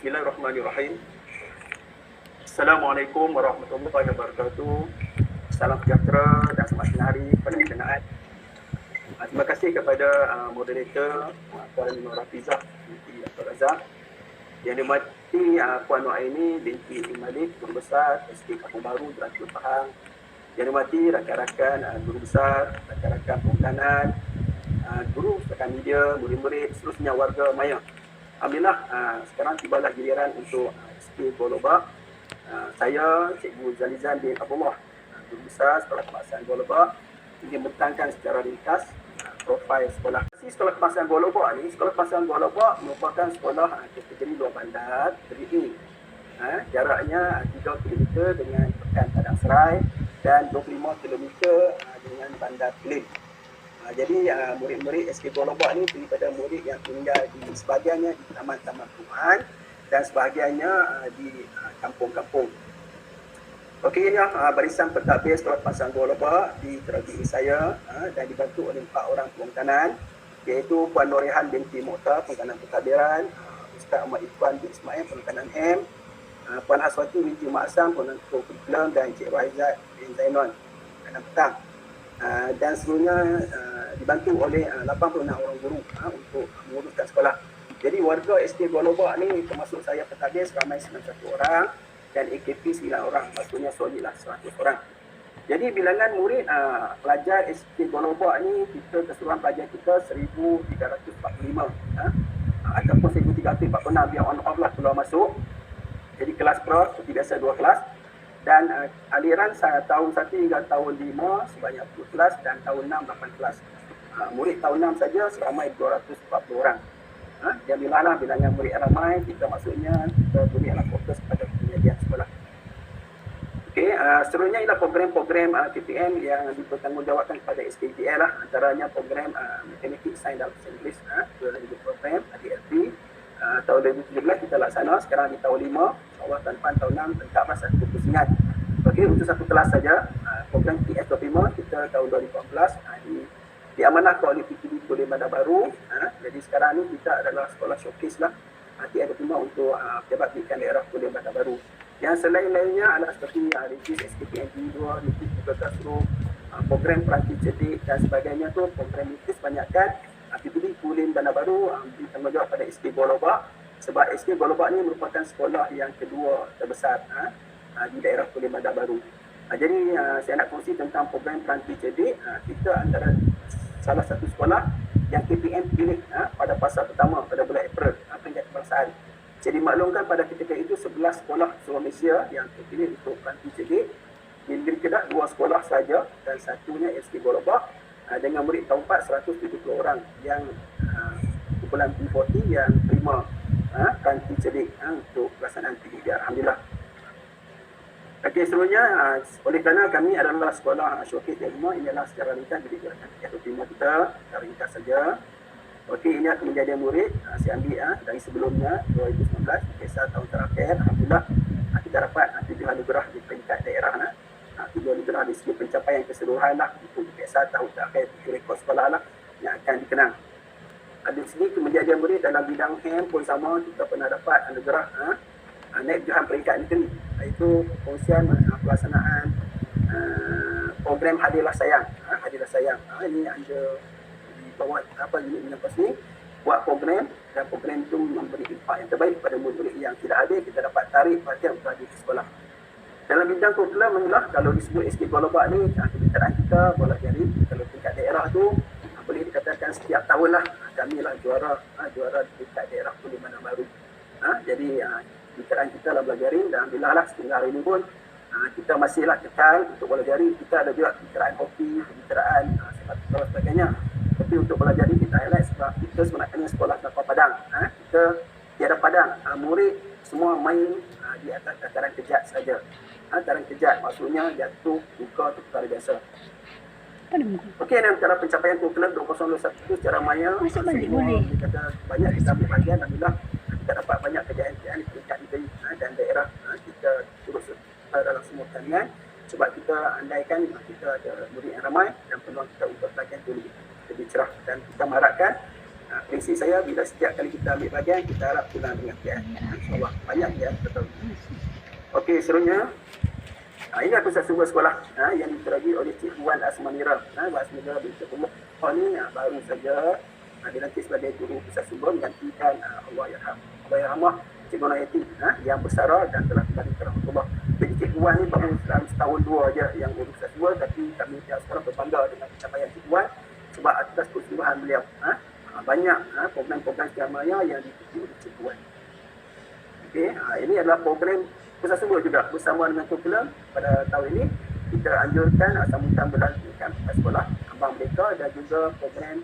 Bismillahirrahmanirrahim. Assalamualaikum warahmatullahi wabarakatuh. Salam sejahtera dan selamat hari kepada kenaan. Terima kasih kepada moderator Puan Nur Hafizah binti Abdul Razak, yang dimati Puan Nuaini binti Malik, Guru Besar SK Kampung Baru, Berantul Pahang, yang dimati rakan-rakan guru besar, rakan-rakan pemakanan, guru rakan media, murid-murid, seterusnya warga Maya. Alhamdulillah, sekarang tibalah giliran untuk SK Kuala Lebak. Saya, Cikgu Zalizan bin Abdullah, Guru Besar Sekolah Kebangsaan Kuala Lebak, ingin membentangkan secara ringkas profil sekolah. Sekolah Kebangsaan Kuala Lebak ni, Sekolah Kebangsaan Kuala Lebak merupakan sekolah kategori luar bandar, kategori A. Jaraknya 3 km dengan Pekan Padang Serai dan 25 km dengan Bandar Kelin. Jadi murid-murid SK Kuala Lebak ni daripada murid yang tinggal di sebahagiannya di taman-taman perumahan dan sebahagiannya di kampung-kampung. Okey, ini barisan pentadbir Sekolah Kebangsaan Kuala Lebak diteragui saya dan dibantu oleh 4 orang pemakanan, iaitu Puan Norehan binti Mokhtar, pemakanan pentadbiran, Ustaz Ahmad Ikhwan bin Ismail, pemakanan M, Puan Aswati binti Maksam, pemakanan kurikulum, dan Cik Raizat bin Zainon, pemakanan petang. Dan seluruhnya dibantu oleh 86 orang guru untuk menguruskan sekolah. Jadi warga SK Kuala Lebak ni termasuk saya pentadbir seramai 91 orang dan AKP 9 orang, maksudnya solidlah 100 orang. Jadi bilangan murid pelajar SK Kuala Lebak ni, kita keseluruhan pelajar kita 1345 ataupun 1346, biar on off lah keluar masuk. Jadi kelas pro seperti biasa 2 kelas, dan aliran tahun 1 hingga tahun 5 sebanyak 10 kelas, dan tahun 6 8 kelas. Murid tahun 6 saja seramai 240 orang. Jadi lah bilangan murid ramai, kita maksudnya kita bolehlah fokus pada penyediaan sekolah. Okey, seterusnya ialah program-program KPM yang dipertanggungjawabkan kepada SKPL lah. Antaranya program Matematik, Sains dan Bahasa Inggeris, program ADLP. Tahun 2017 kita laksana, sekarang di tahun 5, insyaAllah tahun depan tahun 6 lengkaplah satu pusingan. Okey, untuk satu kelas saja, program TS25 kita tahun 2014 diamanahkan oleh PTB Kulim Bandar Baru. Jadi sekarang ni kita adalah sekolah showcase lah TS25 untuk Pejabat Pendidikan Daerah Kulim Bandar Baru. Yang selain-lainnya adalah seperti Regis SKPNG 2, Regis Google Classroom, program Peranti Cerdik dan sebagainya tu, program itu sebanyakkan PTB Kulim Bandar Baru bertanggungjawab pada SK Kuala Lebak, sebab SK Kuala Lebak ni merupakan sekolah yang kedua terbesar di daerah Kulim Bandar Baru. Jadi saya nak kongsi tentang program Peranti Cerdik. Kita antara salah satu sekolah yang KPM pilih pada fasa pertama pada bulan April peringkat kebangsaan. Jadi maklumkan pada ketika itu 11 sekolah seluruh Malaysia yang terpilih untuk Peranti Cerdik. Di negeri Kedah 2 sekolah saja dan satunya SK Kuala Lebak dengan murid tahun 4 170 orang yang kumpulan P40 yang terima Peranti Cerdik untuk pelaksanaan PDB. Alhamdulillah. Okey, seterusnya oleh kerana kami adalah sekolah showcase yang lima, inilah secara ringkas jadi gerakan TS25 kita secara ringkas saja. Okey, ini kejadian murid saya ambil dari sebelumnya 2019 kisah tahun terakhir. Alhamdulillah kita dapat 7 anugerah di peringkat daerah 7 anugerah di segi pencapaian keseluruhan lah untuk kisah tahun terakhir, rekod sekolah lah yang akan dikenang. Di sini kejadian murid dalam bidang HEM pun sama, kita pernah dapat anugerah naik juhan peringkat negeri, iaitu pengungsian pelaksanaan program Hadilah Sayang. Hadilah Sayang ini ada di bawah unit menyampaikan ni buat program, dan program itu memberi impak yang terbaik kepada murid-murid yang tidak ada. Kita dapat tarik perhatian untuk hadir ke sekolah. Dalam bidang kurikulum inilah, kalau disebut SK Kuala Lebak ni, kemitraan kita bola jari. Kalau tingkat daerah tu boleh dikatakan setiap tahun lah kami lah juara tingkat daerah Kulim Bandar Baru. Jadi kemitraan kita lah bola jari, dan alhamdulillah lah sehingga hari ini pun kita masihlah kekal untuk bola jari. Kita ada juga kemitraan hoki, kemitraan sepak bola dan sebagainya. Tapi untuk bola jari kita highlight sebab kita sebenarnya sekolah tanpa padang. Kita tiada padang. Murid semua main di atas tataran kejat saja. Tataran kejat maksudnya jatuh, buka tu perkara biasa. Okey, dan cara pencapaian kurikulum 2021 secara maya semua kita banyak kita ambil bahagian. Alhamdulillah kita dapat banyak kejayaan di peringkat negeri dan daerah. Kita terus dalam semua pertandingan sebab kita andaikan kita ada murid yang ramai dan peluang kita untuk pelatihan itu lebih cerah, dan kita mengharapkan prinsip saya bila setiap kali kita ambil bahagian, kita harap pulang dengan KL. InsyaAllah. Banyak ya, betul. Okey, seterusnya. Ini adalah pusat sumber sekolah yang diteragi oleh Cik Wan Asmanira. Asmanira binti Umar. Ini baru saja dilantik sebagai guru pusat sumber menggantikan Allahyarhamah Cik Guna Yati yang bersara dan telah kembali ke rahmatullah. Jadi Cik Wan ni baru setahun dua aja yang guru pusat sumber, tapi kami pihak sekolah berbangga dengan pencapaian Cik Wan sebab atas kesungguhan beliau. Banyak program-program segamanya yang diikuti oleh Cik Wan. Okey, ini adalah program pusat sumber juga bersama dengan kurikulum. Pada tahun ini kita anjurkan sambutan berlanjutkan sekolah abang mereka dan juga program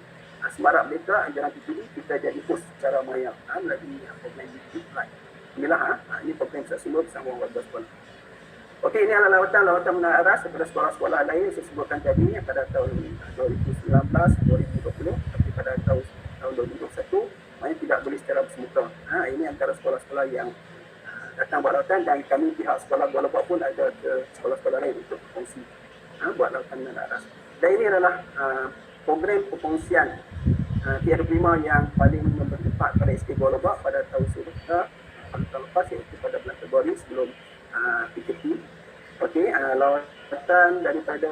semarak mereka anjuran PPD kita jadi host secara maya melalui program YouTube Live. Inilah ini program pusat sumber bersama warga sekolah. Okey, ini adalah lawatan menara aras kepada sekolah-sekolah lain yang saya sebutkan tadi pada tahun 2019, 2020, tapi pada tahun 2021 maknanya tidak boleh secara bersemuka. Ini antara sekolah-sekolah yang datang buat lawatan dan kami pihak sekolah Gua Lebak pun ada ke sekolah-sekolah lain untuk berkongsi buat lawatan menara aras. Dan ini adalah program perkongsian T25 yang paling bermanfaat pada SK Gua Lebak pada tahun lepas iaitu pada bulan Februari sebelum PKP. Okey, lawatan daripada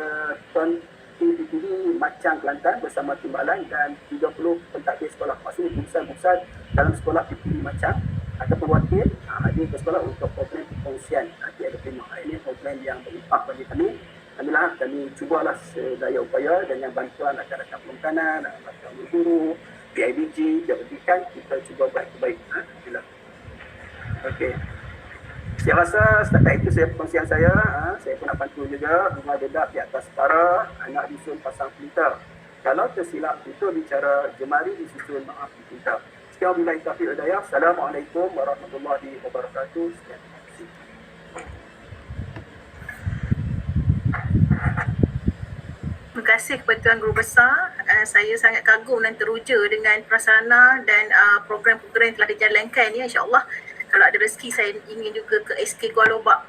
Tuan PPD Macang Kelantan bersama Timbalan dan 30 pentadbir sekolah. Maksudnya bukan dalam sekolah PPD Macang ataupun wakil hadir ke sekolah untuk program perkongsian T25. Ini program yang berimpak bagi kami. Alhamdulillah kami cubalah sedaya upaya dengan bantuan rakan-rakan perlengkanan, rakan guru, PIBG, pendidikan, kita cuba buat terbaik. Alhamdulillah. Okey. Saya rasa setakat itu saya perkongsian saya. Saya pun nak bantu juga bunga dedak di atas setara, anak disusun pasang filter. Kalau tersilap itu bicara jemari disusun maaf di filter. Sekian wabillahi taufiq wal hidayah. Assalamualaikum warahmatullahi wabarakatuh. Sekian. Terima kasih kepada Tuan Guru Besar. Saya sangat kagum dan teruja dengan prasarana dan program-program yang telah dijalankan ya, insya-Allah. Kalau ada rezeki saya ingin juga ke SK Gua Lebak.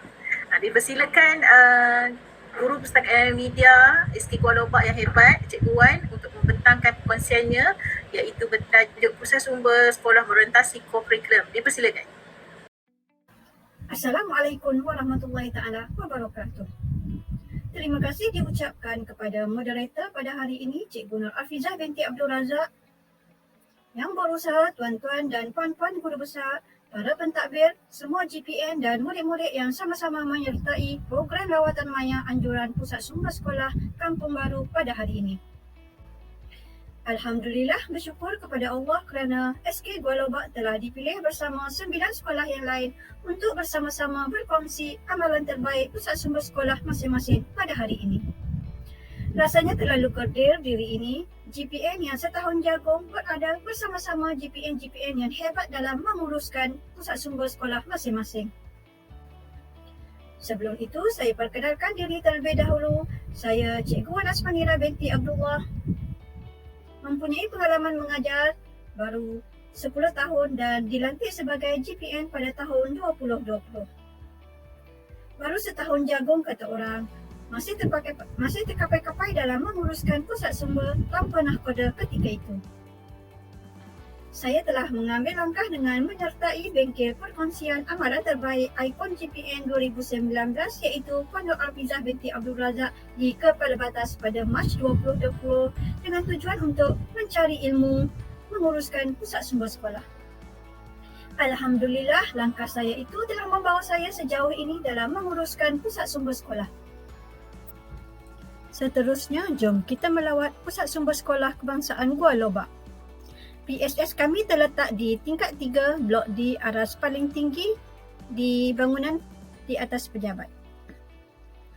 Dipersilakan Guru Pustakaan Media SK Gua Lebak yang hebat, Cikgu Wan, untuk membentangkan perkongsiannya iaitu bertajuk Pusat Sumber Sekolah Berorientasi Kurikulum. Dipersilakan. Assalamualaikum warahmatullahi taala wabarakatuh. Terima kasih diucapkan kepada moderator pada hari ini, Cikgu Nur Afizah binti Abdul Razak, yang berusaha tuan-tuan dan puan-puan guru besar, para pentadbir, semua GPN dan murid-murid yang sama-sama menyertai program lawatan maya anjuran Pusat Sumber Sekolah Kampung Baru pada hari ini. Alhamdulillah, bersyukur kepada Allah kerana SK Gua Lebak telah dipilih bersama 9 sekolah yang lain untuk bersama-sama berkongsi amalan terbaik pusat sumber sekolah masing-masing pada hari ini. Rasanya terlalu kerdil diri ini, GPN yang setahun jagung berada bersama-sama GPN-GPN yang hebat dalam menguruskan pusat sumber sekolah masing-masing. Sebelum itu, saya perkenalkan diri terlebih dahulu. Saya Cikgu Wan Asmanira binti Abdullah. Mempunyai pengalaman mengajar baru 10 tahun dan dilantik sebagai GPN pada tahun 2020. Baru setahun jagung kata orang, masih terkapai-kapai dalam menguruskan pusat sumber tanpa nahkoda ketika itu. Saya telah mengambil langkah dengan menyertai bengkel perkongsian amalan terbaik ikon GPN 2019 iaitu Puan Nur Afizah binti Abdul Razak di Kepala Batas pada Mac 2020 dengan tujuan untuk mencari ilmu menguruskan pusat sumber sekolah. Alhamdulillah, langkah saya itu telah membawa saya sejauh ini dalam menguruskan pusat sumber sekolah. Seterusnya, jom kita melawat Pusat Sumber Sekolah Kebangsaan Gua Lebak. PSS kami terletak di tingkat 3, blok D, aras paling tinggi di bangunan di atas pejabat.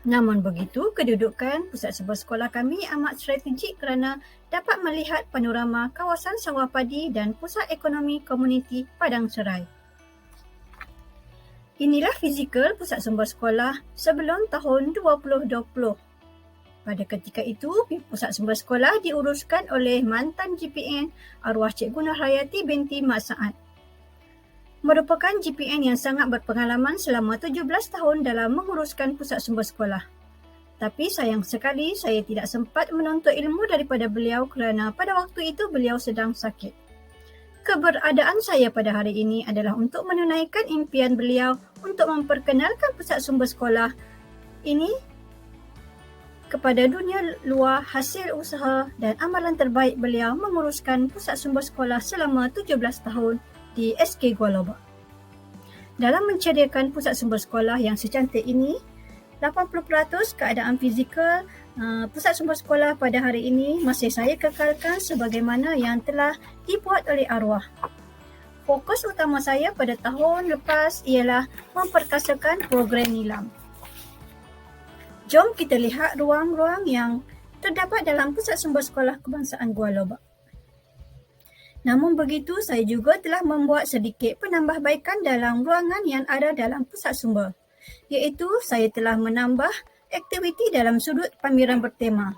Namun begitu, kedudukan pusat sumber sekolah kami amat strategik kerana dapat melihat panorama kawasan sawah padi dan pusat ekonomi komuniti Padang Serai. Inilah fizikal pusat sumber sekolah sebelum tahun 2020. Pada ketika itu, pusat sumber sekolah diuruskan oleh mantan GPN arwah Cikgu Nurhayati binti Mak Saad. Merupakan GPN yang sangat berpengalaman selama 17 tahun dalam menguruskan pusat sumber sekolah. Tapi sayang sekali saya tidak sempat menuntut ilmu daripada beliau kerana pada waktu itu beliau sedang sakit. Keberadaan saya pada hari ini adalah untuk menunaikan impian beliau untuk memperkenalkan pusat sumber sekolah ini kepada dunia luar hasil usaha dan amalan terbaik beliau menguruskan pusat sumber sekolah selama 17 tahun di SK Kuala Lumpur. Dalam mencediakan pusat sumber sekolah yang secantik ini, 80% keadaan fizikal pusat sumber sekolah pada hari ini masih saya kekalkan sebagaimana yang telah dibuat oleh arwah. Fokus utama saya pada tahun lepas ialah memperkasakan program nilam. Jom kita lihat ruang-ruang yang terdapat dalam pusat sumber sekolah kebangsaan Kuala Lumpur. Namun begitu, saya juga telah membuat sedikit penambahbaikan dalam ruangan yang ada dalam pusat sumber, iaitu saya telah menambah aktiviti dalam sudut pameran bertema.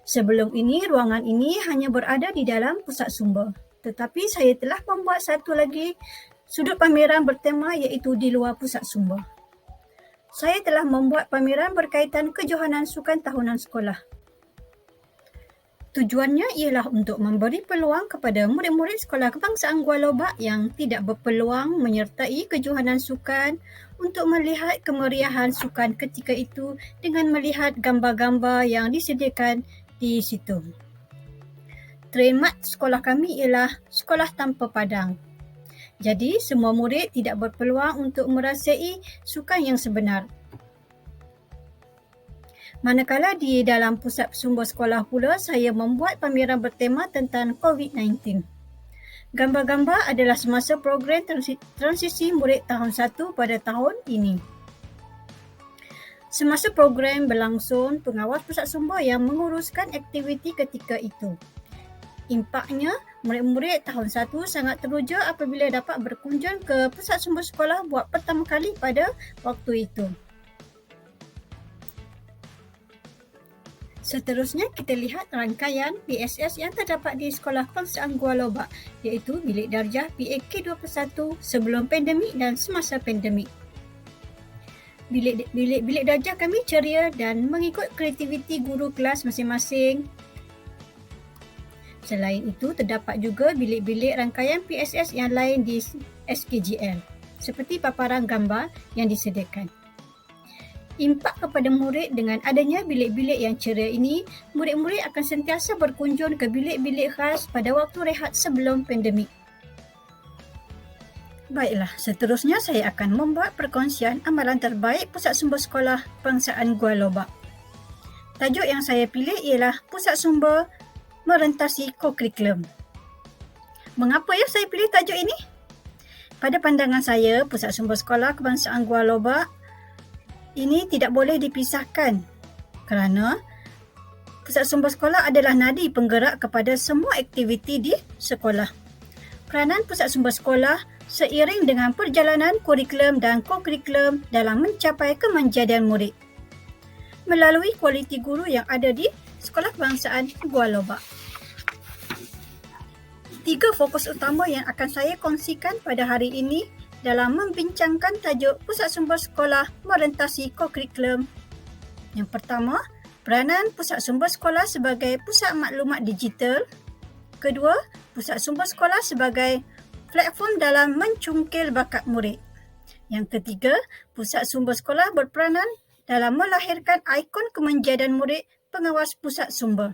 Sebelum ini, ruangan ini hanya berada di dalam pusat sumber, tetapi saya telah membuat satu lagi sudut pameran bertema iaitu di luar pusat sumber. Saya telah membuat pameran berkaitan kejohanan sukan tahunan sekolah. Tujuannya ialah untuk memberi peluang kepada murid-murid sekolah kebangsaan Kuala Lumpur yang tidak berpeluang menyertai kejohanan sukan untuk melihat kemeriahan sukan ketika itu dengan melihat gambar-gambar yang disediakan di situ. Trademark sekolah kami ialah sekolah tanpa padang. Jadi, semua murid tidak berpeluang untuk merasai sukan yang sebenar. Manakala di dalam pusat sumber sekolah pula, saya membuat pameran bertema tentang COVID-19. Gambar-gambar adalah semasa program transisi murid tahun 1 pada tahun ini. Semasa program berlangsung, pengawas pusat sumber yang menguruskan aktiviti ketika itu. Impaknya, murid-murid tahun 1 sangat teruja apabila dapat berkunjung ke pusat sumber sekolah buat pertama kali pada waktu itu. Seterusnya, kita lihat rangkaian PSS yang terdapat di Sekolah Kebangsaan Kuala Lumpur, iaitu Bilik Darjah PAK 21 sebelum pandemik dan semasa pandemik. Bilik darjah kami ceria dan mengikut kreativiti guru kelas masing-masing. Selain itu, terdapat juga bilik-bilik rangkaian PSS yang lain di SKGL, seperti paparan gambar yang disediakan. Impak kepada murid dengan adanya bilik-bilik yang ceria ini, murid-murid akan sentiasa berkunjung ke bilik-bilik khas pada waktu rehat sebelum pandemik. Baiklah, seterusnya saya akan membuat perkongsian amalan terbaik Pusat Sumber Sekolah Kebangsaan Kuala Lumpur. Tajuk yang saya pilih ialah Pusat Sumber Merentasi Co-Curriculum. Mengapa saya pilih tajuk ini? Pada pandangan saya, Pusat Sumber Sekolah Kebangsaan Kuala Lumpur ini tidak boleh dipisahkan kerana pusat sumber sekolah adalah nadi penggerak kepada semua aktiviti di sekolah. Peranan pusat sumber sekolah seiring dengan perjalanan kurikulum dan co-curriculum dalam mencapai kemanjadian murid melalui kualiti guru yang ada di Sekolah Kebangsaan Kuala Lumpur. 3 fokus utama yang akan saya kongsikan pada hari ini dalam membincangkan tajuk Pusat Sumber Sekolah Merentasi Co-Curriculum. Yang pertama, peranan Pusat Sumber Sekolah sebagai pusat maklumat digital. Kedua, Pusat Sumber Sekolah sebagai platform dalam mencungkil bakat murid. Yang ketiga, Pusat Sumber Sekolah berperanan dalam melahirkan ikon kemanjadian murid pengawas pusat sumber.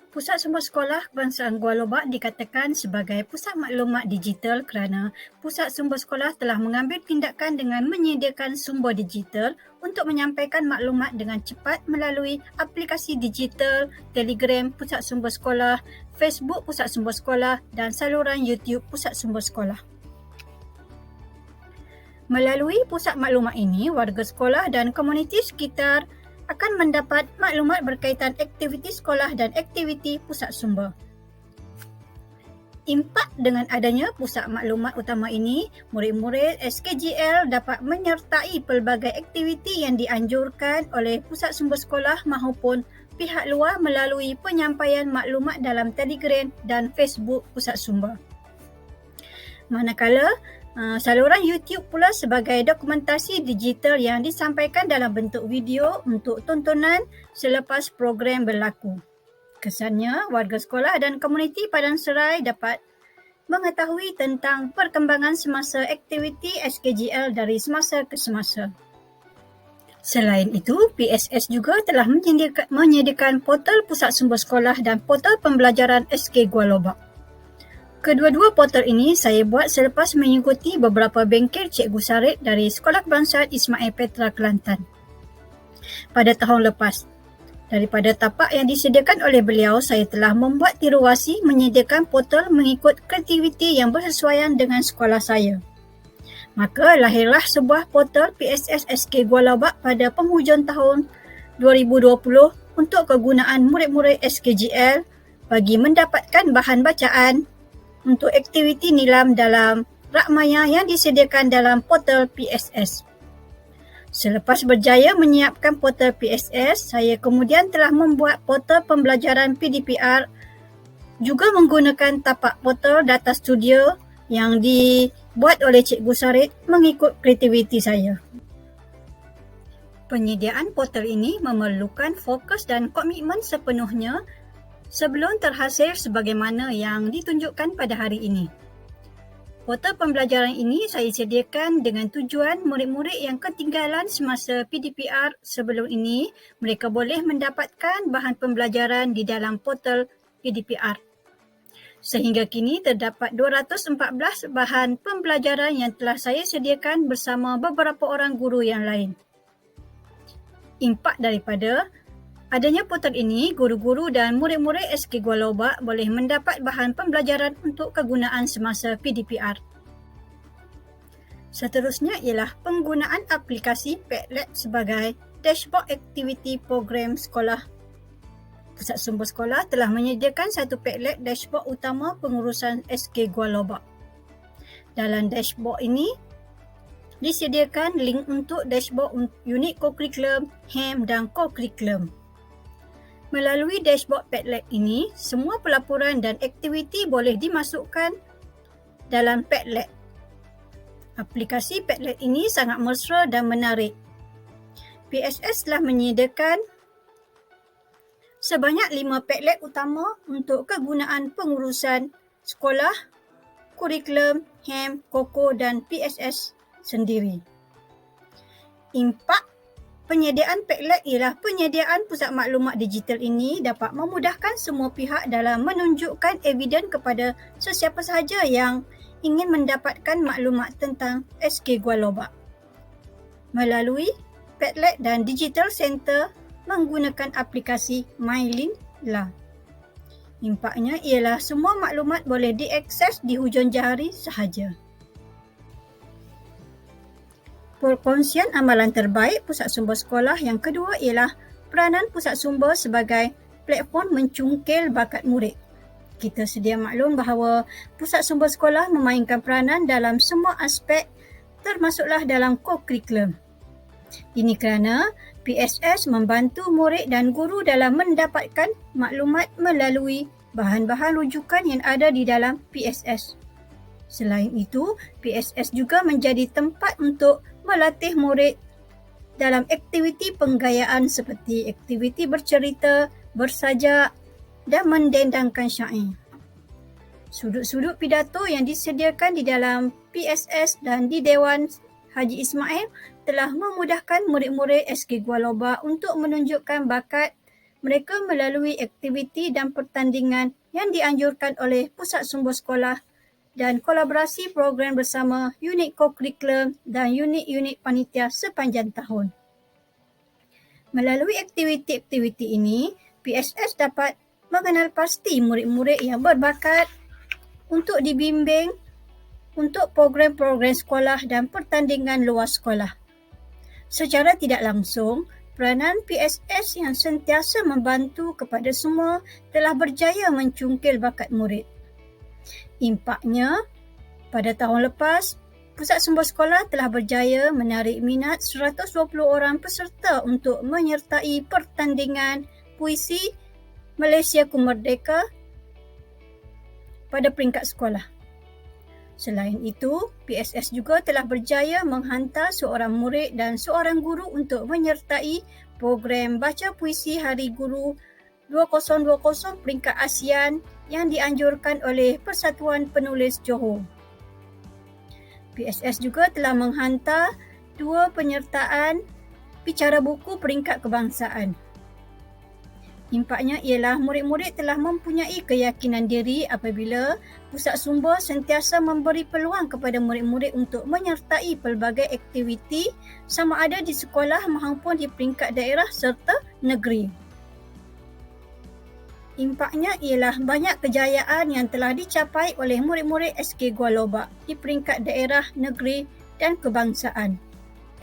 Pusat Sumber Sekolah Kebangsaan Kuala Lumpur dikatakan sebagai pusat maklumat digital kerana pusat sumber sekolah telah mengambil tindakan dengan menyediakan sumber digital untuk menyampaikan maklumat dengan cepat melalui aplikasi digital, Telegram Pusat Sumber Sekolah, Facebook Pusat Sumber Sekolah dan saluran YouTube Pusat Sumber Sekolah. Melalui pusat maklumat ini, warga sekolah dan komuniti sekitar akan mendapat maklumat berkaitan aktiviti sekolah dan aktiviti pusat sumber. Impak dengan adanya pusat maklumat utama ini, murid-murid SKGL dapat menyertai pelbagai aktiviti yang dianjurkan oleh pusat sumber sekolah maupun pihak luar melalui penyampaian maklumat dalam Telegram dan Facebook pusat sumber. Manakala saluran YouTube pula sebagai dokumentasi digital yang disampaikan dalam bentuk video untuk tontonan selepas program berlaku. Kesannya, warga sekolah dan komuniti Padang Serai dapat mengetahui tentang perkembangan semasa aktiviti SKGL dari semasa ke semasa. Selain itu, PSS juga telah menyediakan portal Pusat Sumber Sekolah dan portal pembelajaran SK Gua Lobak. Kedua-dua portal ini saya buat selepas mengikuti beberapa bengkel Cikgu Sarit dari Sekolah Kebangsaan Ismail Petra, Kelantan pada tahun lepas. Daripada tapak yang disediakan oleh beliau, saya telah membuat tiruasi menyediakan portal mengikut aktiviti yang bersesuaian dengan sekolah saya. Maka lahirlah sebuah portal PSS SK Gua Lobak pada penghujung tahun 2020 untuk kegunaan murid-murid SKGL bagi mendapatkan bahan bacaan untuk aktiviti nilam dalam rak maya yang disediakan dalam portal PSS. Selepas berjaya menyiapkan portal PSS, saya kemudian telah membuat portal pembelajaran PDPR juga menggunakan tapak portal data studio yang dibuat oleh Cikgu Sarit mengikut kreativiti saya. Penyediaan portal ini memerlukan fokus dan komitmen sepenuhnya sebelum terhasil sebagaimana yang ditunjukkan pada hari ini. Portal pembelajaran ini saya sediakan dengan tujuan murid-murid yang ketinggalan semasa PDPR sebelum ini, mereka boleh mendapatkan bahan pembelajaran di dalam portal PDPR. Sehingga kini terdapat 214 bahan pembelajaran yang telah saya sediakan bersama beberapa orang guru yang lain. Impak daripada adanya portal ini, guru-guru dan murid-murid SK Gua Lobak boleh mendapat bahan pembelajaran untuk kegunaan semasa PDPR. Seterusnya ialah penggunaan aplikasi Padlet sebagai dashboard aktiviti program sekolah. Pusat Sumber Sekolah telah menyediakan satu Padlet dashboard utama pengurusan SK Gua Lobak. Dalam dashboard ini, disediakan link untuk dashboard unit co-curriculum, HAM dan co-curriculum. Melalui dashboard Padlet ini, semua pelaporan dan aktiviti boleh dimasukkan dalam Padlet. Aplikasi Padlet ini sangat mesra dan menarik. PSS telah menyediakan sebanyak 5 Padlet utama untuk kegunaan pengurusan sekolah, kurikulum, HAM, KOKO dan PSS sendiri. Impak penyediaan Padlet ialah penyediaan pusat maklumat digital ini dapat memudahkan semua pihak dalam menunjukkan eviden kepada sesiapa sahaja yang ingin mendapatkan maklumat tentang SK Gua Lobak. Melalui Padlet dan Digital Center menggunakan aplikasi MyLink.la. Impaknya ialah semua maklumat boleh diakses di hujung jari sahaja. Perkongsian amalan terbaik Pusat Sumber Sekolah yang kedua ialah peranan Pusat Sumber sebagai platform mencungkil bakat murid. Kita sedia maklum bahawa Pusat Sumber Sekolah memainkan peranan dalam semua aspek termasuklah dalam co-curriculum. Ini kerana PSS membantu murid dan guru dalam mendapatkan maklumat melalui bahan-bahan rujukan yang ada di dalam PSS. Selain itu, PSS juga menjadi tempat untuk melatih murid dalam aktiviti penggayaan seperti aktiviti bercerita, bersajak dan mendendangkan syair. Sudut-sudut pidato yang disediakan di dalam PSS dan di Dewan Haji Ismail telah memudahkan murid-murid SK Gua Lobak untuk menunjukkan bakat mereka melalui aktiviti dan pertandingan yang dianjurkan oleh Pusat Sumber Sekolah dan kolaborasi program bersama unit co-curriculum dan unit-unit panitia sepanjang tahun. Melalui aktiviti-aktiviti ini, PSS dapat mengenal pasti murid-murid yang berbakat untuk dibimbing untuk program-program sekolah dan pertandingan luar sekolah. Secara tidak langsung, peranan PSS yang sentiasa membantu kepada semua telah berjaya mencungkil bakat murid. Impaknya, pada tahun lepas, Pusat Sumber Sekolah telah berjaya menarik minat 120 orang peserta untuk menyertai pertandingan puisi Malaysiaku Merdeka pada peringkat sekolah. Selain itu, PSS juga telah berjaya menghantar seorang murid dan seorang guru untuk menyertai program baca puisi Hari Guru 2020 peringkat ASEAN yang dianjurkan oleh Persatuan Penulis Johor. PSS juga telah menghantar 2 penyertaan bicara buku peringkat kebangsaan. Impaknya ialah murid-murid telah mempunyai keyakinan diri apabila pusat sumber sentiasa memberi peluang kepada murid-murid untuk menyertai pelbagai aktiviti sama ada di sekolah maupun di peringkat daerah serta negeri. Impaknya ialah banyak kejayaan yang telah dicapai oleh murid-murid SK Gua Lobak di peringkat daerah, negeri dan kebangsaan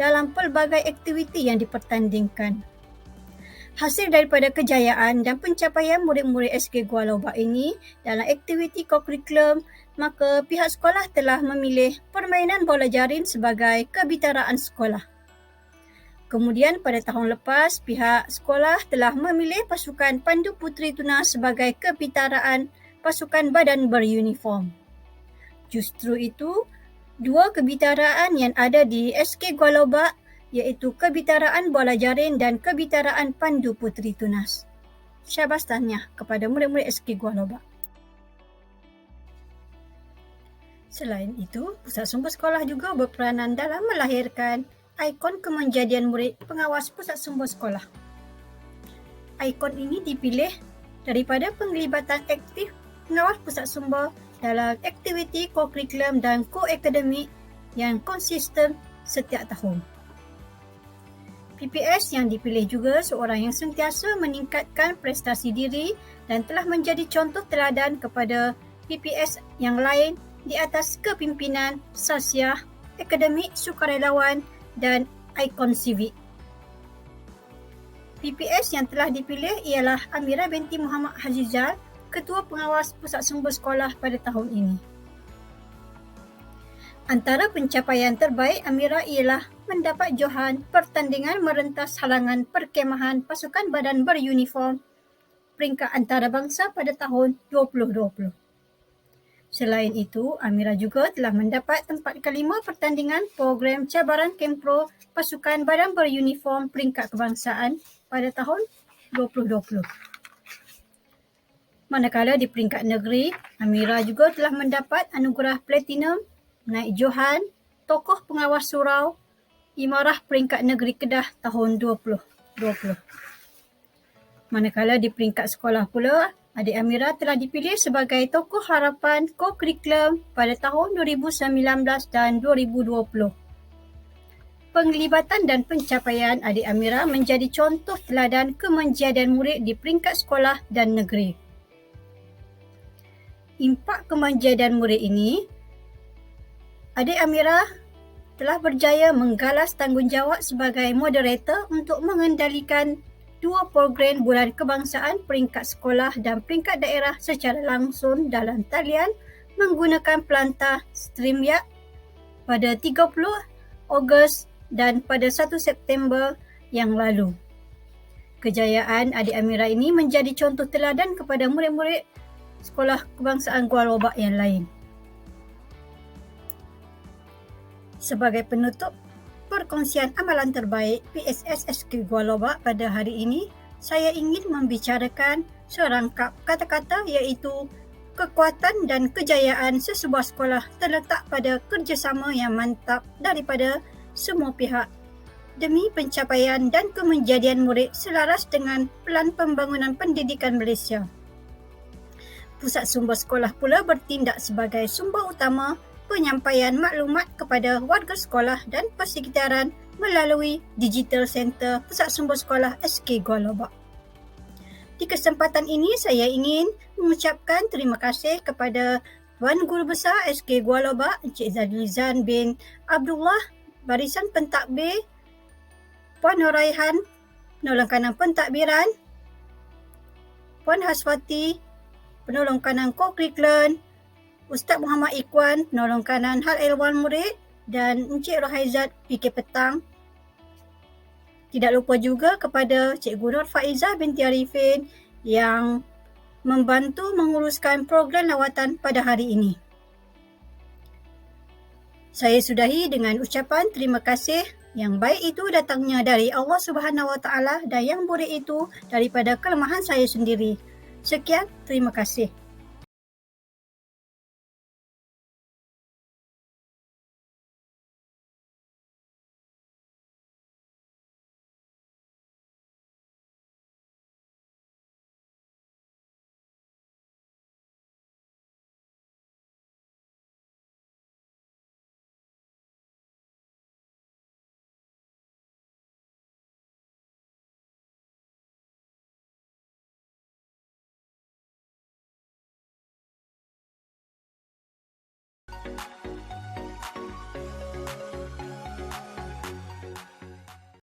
dalam pelbagai aktiviti yang dipertandingkan. Hasil daripada kejayaan dan pencapaian murid-murid SK Gua Lobak ini dalam aktiviti kokurikulum, maka pihak sekolah telah memilih permainan bola jaring sebagai kebitaraan sekolah. Kemudian pada tahun lepas, pihak sekolah telah memilih pasukan Pandu Puteri Tunas sebagai kebitaraan pasukan badan beruniform. Justru itu, 2 kebitaraan yang ada di SK Gua Lobak iaitu kebitaraan bola jaring dan kebitaraan Pandu Puteri Tunas. Syabas tahniah kepada murid-murid SK Gua Lobak. Selain itu, pusat sumber sekolah juga berperanan dalam melahirkan ikon kemenjadian murid pengawas pusat sumber sekolah. Ikon ini dipilih daripada penglibatan aktif pengawas pusat sumber dalam aktiviti kokurikulum dan ko-akademik yang konsisten setiap tahun. PPS yang dipilih juga seorang yang sentiasa meningkatkan prestasi diri dan telah menjadi contoh teladan kepada PPS yang lain di atas kepimpinan sasiah, akademik, sukarelawan dan ikon sivik. PPS yang telah dipilih ialah Amira binti Muhammad Hazizal, Ketua Pengawas Pusat Sumber Sekolah pada tahun ini. Antara pencapaian terbaik Amira ialah mendapat johan pertandingan merentas halangan perkemahan pasukan badan beruniform peringkat antarabangsa pada tahun 2020. Selain itu, Amira juga telah mendapat tempat kelima pertandingan program cabaran Kempro pasukan badan beruniform peringkat kebangsaan pada tahun 2020. Manakala di peringkat negeri, Amira juga telah mendapat anugerah Platinum, naik johan, tokoh pengawas surau, Imarah peringkat negeri Kedah tahun 2020. Manakala di peringkat sekolah pula, adik Amira telah dipilih sebagai tokoh harapan kokurikulum pada tahun 2019 dan 2020. Penglibatan dan pencapaian adik Amira menjadi contoh teladan kemenjadian murid di peringkat sekolah dan negeri. Impak kemenjadian murid ini, adik Amira telah berjaya menggalas tanggungjawab sebagai moderator untuk mengendalikan 2 program bulan kebangsaan peringkat sekolah dan peringkat daerah secara langsung dalam talian menggunakan pelantar StreamYard pada 30 Ogos dan pada 1 September yang lalu. Kejayaan adik Amira ini menjadi contoh teladan kepada murid-murid sekolah kebangsaan Gua Lobak yang lain. Sebagai penutup perkongsian amalan terbaik PSS SK Gua Lobak pada hari ini, saya ingin membicarakan serangkap kata-kata iaitu kekuatan dan kejayaan sesebuah sekolah terletak pada kerjasama yang mantap daripada semua pihak demi pencapaian dan kemenjadian murid selaras dengan Pelan Pembangunan Pendidikan Malaysia. Pusat sumber sekolah pula bertindak sebagai sumber utama penyampaian maklumat kepada warga sekolah dan persekitaran melalui Digital Center Pusat Sumber Sekolah SK Gua Lobak. Di kesempatan ini saya ingin mengucapkan terima kasih kepada Tuan Guru Besar SK Gua Lobak Encik Zadlizan bin Abdullah, Barisan Pentadbir, Puan Nuraihan, Penolong Kanan Pentadbiran, Puan Haswati, Penolong Kanan Kokurikulum, Ustaz Muhammad Ikhwan, Penolong Kanan Hal Ehwal Murid dan Encik Rohaizat PK Petang. Tidak lupa juga kepada Cikgu Nur Faizah binti Arifin yang membantu menguruskan program lawatan pada hari ini. Saya sudahi dengan ucapan terima kasih. Yang baik itu datangnya dari Allah Subhanahu Wa Taala dan yang buruk itu daripada kelemahan saya sendiri. Sekian, terima kasih.